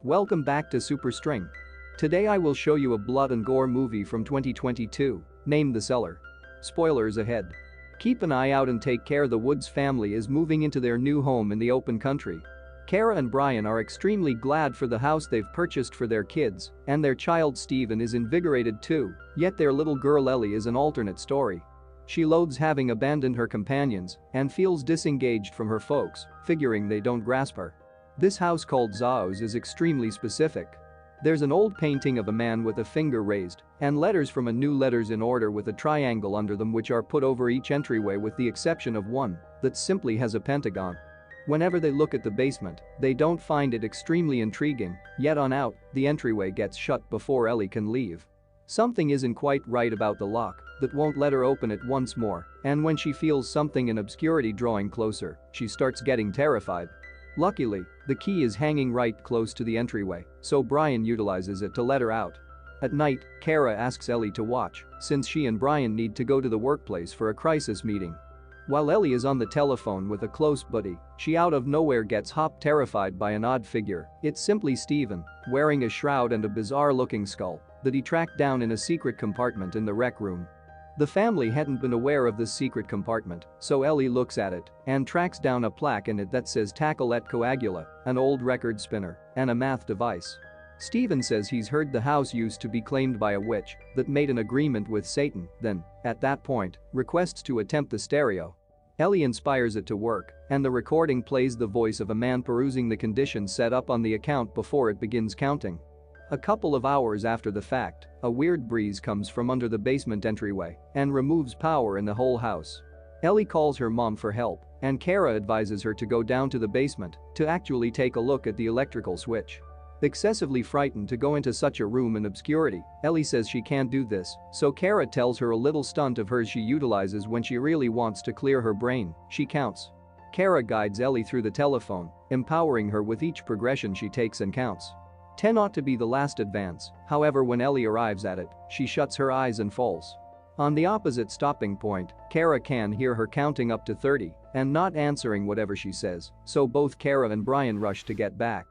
Welcome back to Superstring. Today I will show you a blood and gore movie from 2022, named The Cellar. Spoilers ahead. Keep an eye out and take care. The Woods family is moving into their new home in the open country. Keira and Brian are extremely glad for the house they've purchased for their kids, and their child Stephen is invigorated too, yet their little girl Ellie is an alternate story. She loathes having abandoned her companions and feels disengaged from her folks, figuring they don't grasp her. This house called Zao's is extremely specific. There's an old painting of a man with a finger raised and letters from a new letters in order with a triangle under them which are put over each entryway with the exception of one that simply has a pentagon. Whenever they look at the basement, they don't find it extremely intriguing, yet on out, the entryway gets shut before Ellie can leave. Something isn't quite right about the lock that won't let her open it once more, and when she feels something in obscurity drawing closer, she starts getting terrified. Luckily, the key is hanging right close to the entryway, so Brian utilizes it to let her out. At night, Keira asks Ellie to watch, since she and Brian need to go to the workplace for a crisis meeting. While Ellie is on the telephone with a close buddy, she out of nowhere gets terrified by an odd figure. It's simply Stephen, wearing a shroud and a bizarre-looking skull that he tracked down in a secret compartment in the rec room. The family hadn't been aware of this secret compartment, so Ellie looks at it and tracks down a plaque in it that says tackle et coagula, an old record spinner, and a math device. Stephen says he's heard the house used to be claimed by a witch that made an agreement with Satan, then, at that point, requests to attempt the stereo. Ellie inspires it to work, and the recording plays the voice of a man perusing the conditions set up on the account before it begins counting. A couple of hours after the fact, a weird breeze comes from under the basement entryway and removes power in the whole house. Ellie calls her mom for help, and Keira advises her to go down to the basement to actually take a look at the electrical switch. Excessively frightened to go into such a room in obscurity, Ellie says she can't do this, so Keira tells her a little stunt of hers she utilizes when she really wants to clear her brain. She counts. Keira guides Ellie through the telephone, empowering her with each progression she takes and counts. 10 ought to be the last advance, however when Ellie arrives at it, she shuts her eyes and falls. On the opposite stopping point, Keira can hear her counting up to 30 and not answering whatever she says, so both Keira and Brian rush to get back.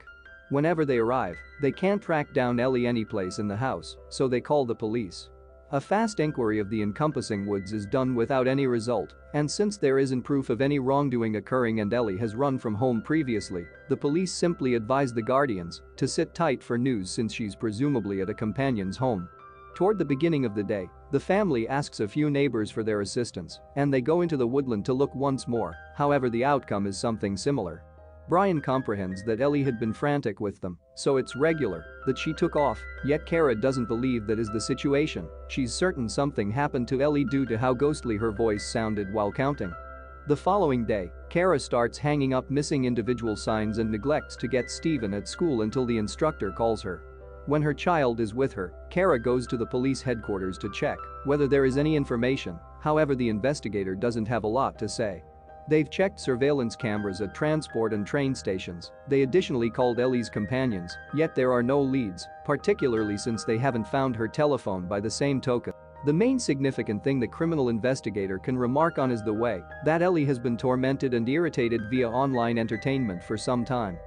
Whenever they arrive, they can't track down Ellie anyplace in the house, so they call the police. A fast inquiry of the encompassing Woods is done without any result, and since there isn't proof of any wrongdoing occurring and Ellie has run from home previously, the police simply advise the guardians to sit tight for news since she's presumably at a companion's home. Toward the beginning of the day, the family asks a few neighbors for their assistance, and they go into the woodland to look once more, however the outcome is something similar. Brian comprehends that Ellie had been frantic with them, so it's regular that she took off, yet Keira doesn't believe that is the situation. She's certain something happened to Ellie due to how ghostly her voice sounded while counting. The following day, Keira starts hanging up missing individual signs and neglects to get Stephen at school until the instructor calls her. When her child is with her, Keira goes to the police headquarters to check whether there is any information, however the investigator doesn't have a lot to say. They've checked surveillance cameras at transport and train stations. They additionally called Ellie's companions, yet there are no leads, particularly since they haven't found her telephone by the same token. The main significant thing the criminal investigator can remark on is the way that Ellie has been tormented and irritated via online entertainment for some time.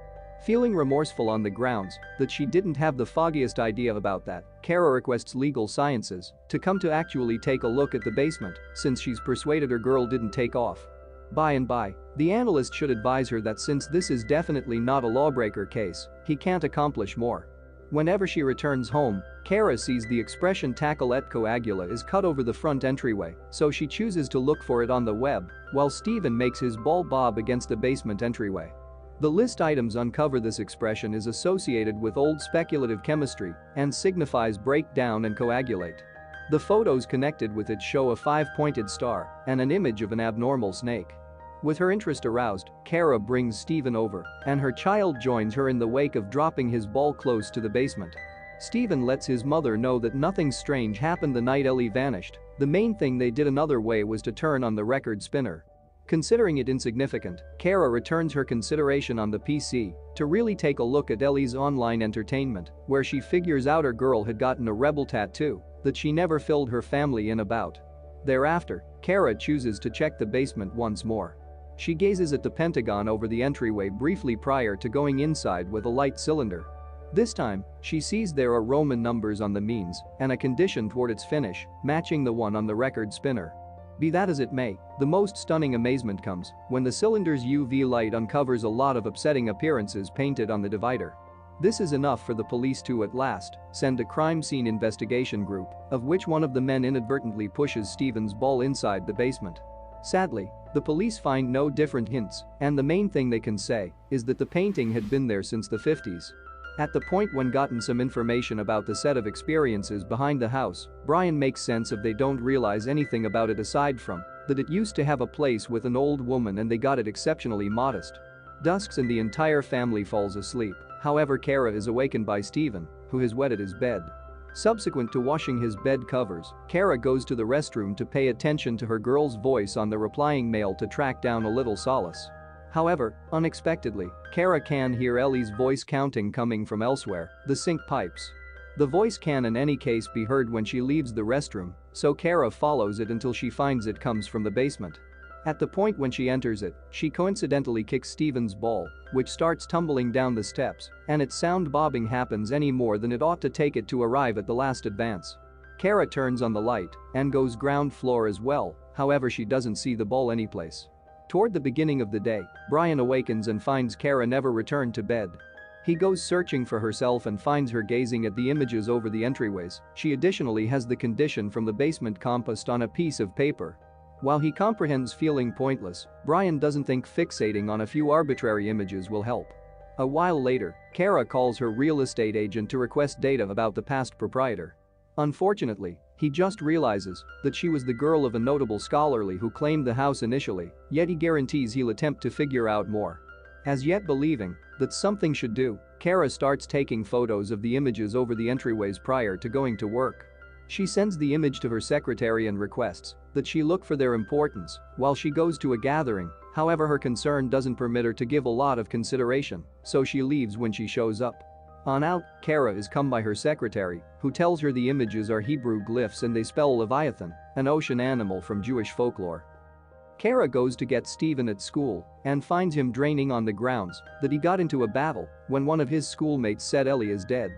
Feeling remorseful on the grounds that she didn't have the foggiest idea about that, Keira requests legal sciences to come to actually take a look at the basement since she's persuaded her girl didn't take off. By and by, the analyst should advise her that since this is definitely not a lawbreaker case, he can't accomplish more. Whenever she returns home, Keira sees the expression tackle et coagula is cut over the front entryway, so she chooses to look for it on the web, while Stephen makes his ball bob against the basement entryway. The list items uncover this expression is associated with old speculative chemistry and signifies break down and coagulate. The photos connected with it show a 5-pointed star and an image of an abnormal snake. With her interest aroused, Keira brings Stephen over, and her child joins her in the wake of dropping his ball close to the basement. Stephen lets his mother know that nothing strange happened the night Ellie vanished. The main thing they did another way was to turn on the record spinner. Considering it insignificant, Keira returns her consideration on the PC to really take a look at Ellie's online entertainment, where she figures out her girl had gotten a rebel tattoo that she never filled her family in about. Thereafter, Keira chooses to check the basement once more. She gazes at the pentagon over the entryway briefly prior to going inside with a light cylinder. This time, she sees there are Roman numbers on the means and a condition toward its finish, matching the one on the record spinner. Be that as it may, the most stunning amazement comes when the cylinder's UV light uncovers a lot of upsetting appearances painted on the divider. This is enough for the police to, at last, send a crime scene investigation group, of which one of the men inadvertently pushes Stephen's ball inside the basement. Sadly, the police find no different hints, and the main thing they can say is that the painting had been there since the 50s. At the point when gotten some information about the set of experiences behind the house, Brian makes sense of they don't realize anything about it aside from that it used to have a place with an old woman and they got it exceptionally modest. Dusks and the entire family falls asleep. However, Keira is awakened by Stephen, who has wetted his bed. Subsequent to washing his bed covers, Keira goes to the restroom to pay attention to her girl's voice on the replying mail to track down a little solace. However, unexpectedly, Keira can hear Ellie's voice counting coming from elsewhere, the sink pipes. The voice can in any case be heard when she leaves the restroom, so Keira follows it until she finds it comes from the basement. At the point when she enters it, she coincidentally kicks Stephen's ball, which starts tumbling down the steps, and its sound bobbing happens any more than it ought to take it to arrive at the last advance. Keira turns on the light and goes ground floor as well, however she doesn't see the ball anyplace. Toward the beginning of the day, Brian awakens and finds Keira never returned to bed. He goes searching for herself and finds her gazing at the images over the entryways. She additionally has the condition from the basement compassed on a piece of paper. While he comprehends feeling pointless, Brian doesn't think fixating on a few arbitrary images will help. A while later, Keira calls her real estate agent to request data about the past proprietor. Unfortunately, he just realizes that she was the girl of a notable scholarly who claimed the house initially, yet he guarantees he'll attempt to figure out more. As yet believing that something should do, Keira starts taking photos of the images over the entryways prior to going to work. She sends the image to her secretary and requests that she look for their importance while she goes to a gathering. However, her concern doesn't permit her to give a lot of consideration, so she leaves when she shows up. On out, Keira is come by her secretary, who tells her the images are Hebrew glyphs and they spell Leviathan, an ocean animal from Jewish folklore. Keira goes to get Stephen at school and finds him draining on the grounds that he got into a battle when one of his schoolmates said Ellie is dead.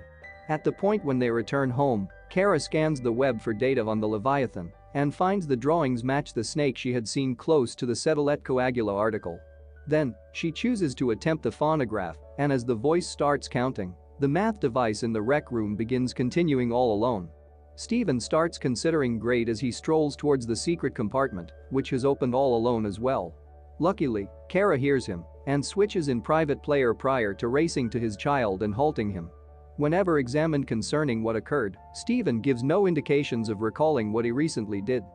At the point when they return home, Keira scans the web for data on the Leviathan and finds the drawings match the snake she had seen close to the Cetalette Coagula article. Then, she chooses to attempt the phonograph, and as the voice starts counting, the math device in the rec room begins continuing all alone. Stephen starts considering great as he strolls towards the secret compartment, which has opened all alone as well. Luckily, Keira hears him and switches in private player prior to racing to his child and halting him. Whenever examined concerning what occurred, Stephen gives no indications of recalling what he recently did.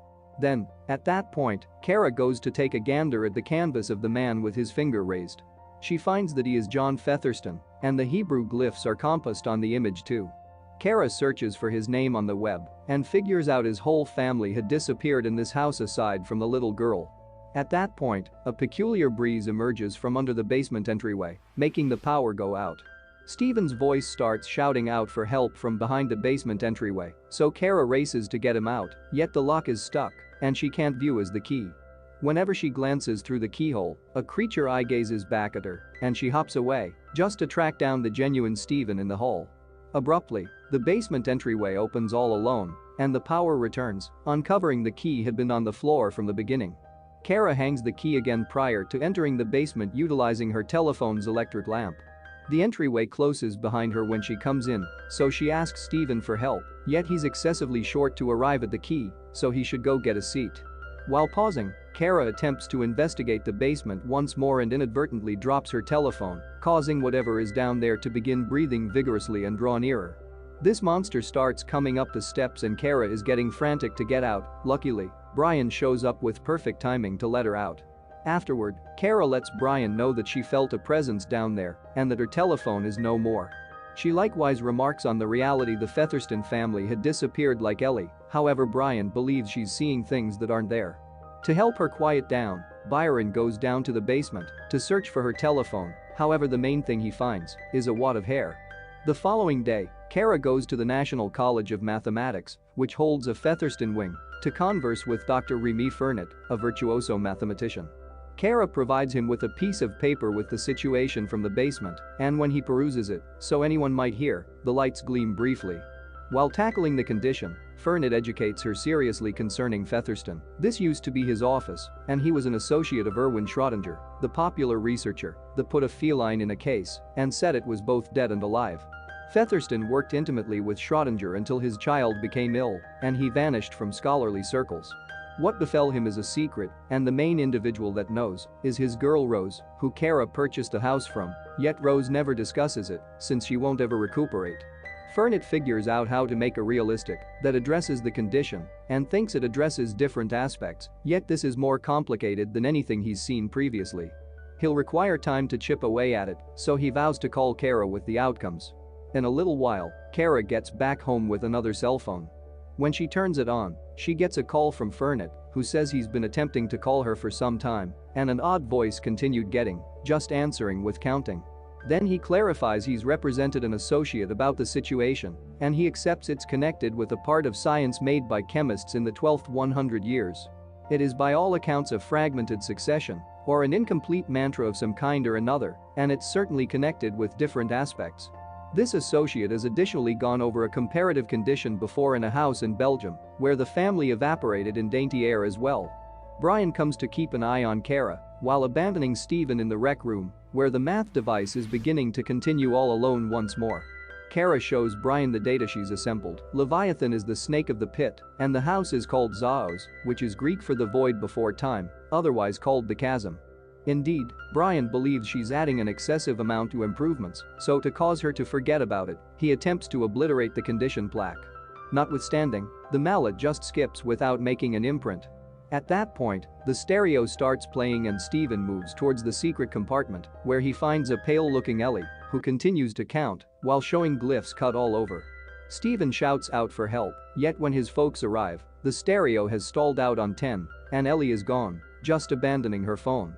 Then, at that point, Keira goes to take a gander at the canvas of the man with his finger raised. She finds that he is John Featherston, and the Hebrew glyphs are compassed on the image too. Keira searches for his name on the web and figures out his whole family had disappeared in this house aside from the little girl. At that point, a peculiar breeze emerges from under the basement entryway, making the power go out. Stephen's voice starts shouting out for help from behind the basement entryway, so Keira races to get him out, yet the lock is stuck, and she can't view as the key. Whenever she glances through the keyhole, a creature eye gazes back at her, and she hops away, just to track down the genuine Stephen in the hall. Abruptly, the basement entryway opens all alone, and the power returns, uncovering the key had been on the floor from the beginning. Keira hangs the key again prior to entering the basement utilizing her telephone's electric lamp. The entryway closes behind her when she comes in, so she asks Stephen for help, yet he's excessively short to arrive at the key, so he should go get a seat. While pausing, Keira attempts to investigate the basement once more and inadvertently drops her telephone, causing whatever is down there to begin breathing vigorously and draw nearer. This monster starts coming up the steps and Keira is getting frantic to get out. Luckily, Brian shows up with perfect timing to let her out. Afterward, Keira lets Brian know that she felt a presence down there and that her telephone is no more. She likewise remarks on the reality the Featherston family had disappeared like Ellie, however Brian believes she's seeing things that aren't there. To help her quiet down, Byron goes down to the basement to search for her telephone, however the main thing he finds is a wad of hair. The following day, Keira goes to the National College of Mathematics, which holds a Featherston wing, to converse with Dr. Remy Fernett, a virtuoso mathematician. Keira provides him with a piece of paper with the situation from the basement, and when he peruses it, so anyone might hear, the lights gleam briefly. While tackling the condition, Fernit educates her seriously concerning Featherston. This used to be his office, and he was an associate of Erwin Schrödinger, the popular researcher that put a feline in a case and said it was both dead and alive. Featherston worked intimately with Schrödinger until his child became ill, and he vanished from scholarly circles. What befell him is a secret, and the main individual that knows is his girl Rose, who Keira purchased a house from, yet Rose never discusses it since she won't ever recuperate. Fernit figures out how to make a realistic that addresses the condition and thinks it addresses different aspects, yet this is more complicated than anything he's seen previously. He'll require time to chip away at it, so he vows to call Keira with the outcomes. In a little while, Keira gets back home with another cell phone. When she turns it on, she gets a call from Fernit, who says he's been attempting to call her for some time, and an odd voice continued getting, just answering with counting. Then he clarifies he's represented an associate about the situation, and he accepts it's connected with a part of science made by chemists in the 12th 100 years. It is by all accounts a fragmented succession, or an incomplete mantra of some kind or another, and it's certainly connected with different aspects. This associate has additionally gone over a comparative condition before in a house in Belgium, where the family evaporated in dainty air as well. Brian comes to keep an eye on Keira, while abandoning Stephen in the rec room, where the math device is beginning to continue all alone once more. Keira shows Brian the data she's assembled. Leviathan is the snake of the pit, and the house is called Zaos, which is Greek for the void before time, otherwise called the chasm. Indeed, Brian believes she's adding an excessive amount to improvements, so to cause her to forget about it, he attempts to obliterate the condition plaque. Notwithstanding, the mallet just skips without making an imprint. At that point, the stereo starts playing and Stephen moves towards the secret compartment, where he finds a pale-looking Ellie, who continues to count while showing glyphs cut all over. Stephen shouts out for help, yet when his folks arrive, the stereo has stalled out on 10, and Ellie is gone, just abandoning her phone.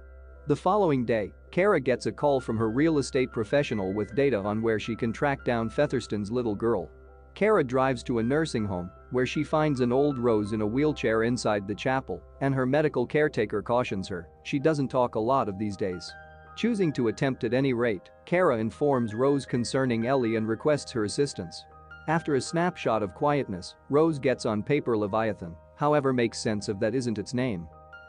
The following day, Keira gets a call from her real estate professional with data on where she can track down Featherston's little girl. Keira drives to a nursing home, where she finds an old Rose in a wheelchair inside the chapel, and her medical caretaker cautions her she doesn't talk a lot of these days. Choosing to attempt at any rate, Keira informs Rose concerning Ellie and requests her assistance. After a snapshot of quietness, Rose gets on paper Leviathan, however makes sense of that isn't its name.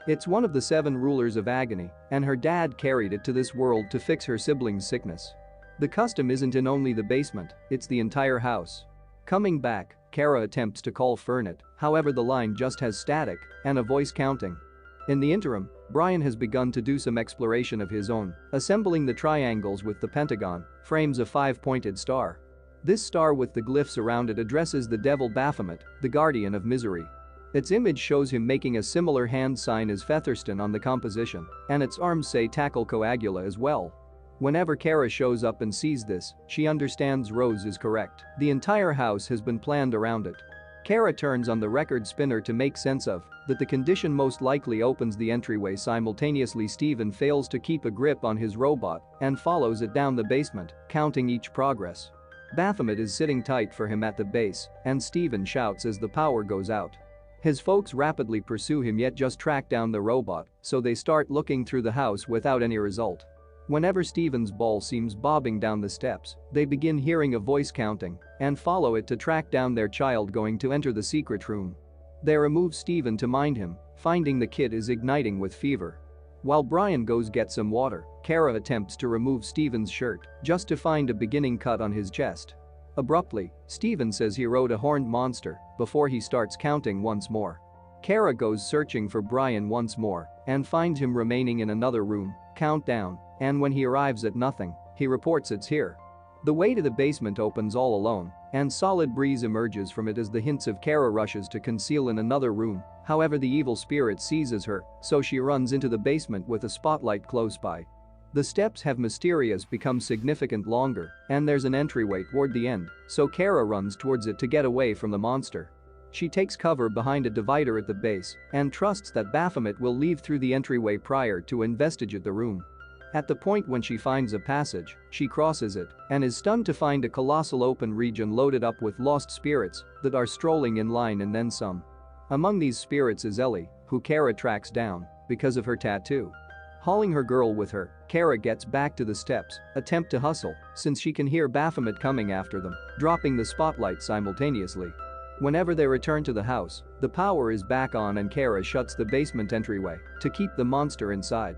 It's one of the 7 rulers of agony, and her dad carried it to this world to fix her sibling's sickness. The custom isn't in only the basement, it's the entire house. Coming back, Keira attempts to call Fernit, however the line just has static and a voice counting. In the interim, Brian has begun to do some exploration of his own, assembling the triangles with the pentagon, frames a 5-pointed star. This star with the glyphs around it addresses the devil Baphomet, the guardian of misery. Its image shows him making a similar hand sign as Featherston on the composition, and its arms say tackle coagula as well. Whenever Keira shows up and sees this, she understands Rose is correct. The entire house has been planned around it. Keira turns on the record spinner to make sense of that the condition most likely opens the entryway simultaneously. Stephen fails to keep a grip on his robot and follows it down the basement, counting each progress. Baphomet is sitting tight for him at the base, and Stephen shouts as the power goes out. His folks rapidly pursue him yet just track down the robot, so they start looking through the house without any result. Whenever Stephen's ball seems bobbing down the steps, they begin hearing a voice counting and follow it to track down their child going to enter the secret room. They remove Stephen to mind him, finding the kid is igniting with fever. While Brian goes get some water, Keira attempts to remove Stephen's shirt just to find a beginning cut on his chest. Abruptly, Stephen says he rode a horned monster before he starts counting once more. Keira goes searching for Brian once more and finds him remaining in another room, countdown, and when he arrives at nothing, he reports it's here. The way to the basement opens all alone, and solid breeze emerges from it as the hints of Keira rushes to conceal in another room, however the evil spirit seizes her, so she runs into the basement with a spotlight close by. The steps have mysterious become significant longer, and there's an entryway toward the end, so Keira runs towards it to get away from the monster. She takes cover behind a divider at the base and trusts that Baphomet will leave through the entryway prior to investigate the room. At the point when she finds a passage, she crosses it and is stunned to find a colossal open region loaded up with lost spirits that are strolling in line and then some. Among these spirits is Ellie, who Keira tracks down because of her tattoo. Hauling her girl with her, Keira gets back to the steps, attempt to hustle, since she can hear Baphomet coming after them, dropping the spotlight simultaneously. Whenever they return to the house, the power is back on and Keira shuts the basement entryway to keep the monster inside.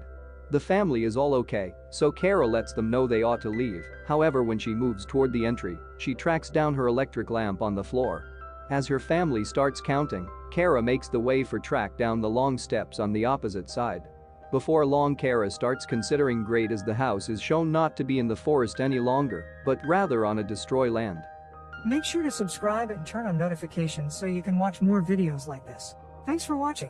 The family is all okay, so Keira lets them know they ought to leave. However, when she moves toward the entry, she tracks down her electric lamp on the floor. As her family starts counting, Keira makes the way for track down the long steps on the opposite side. Before long, Keira starts considering great as the house is shown not to be in the forest any longer, but rather on a destroy land. Make sure to subscribe and turn on notifications so you can watch more videos like this. Thanks for watching.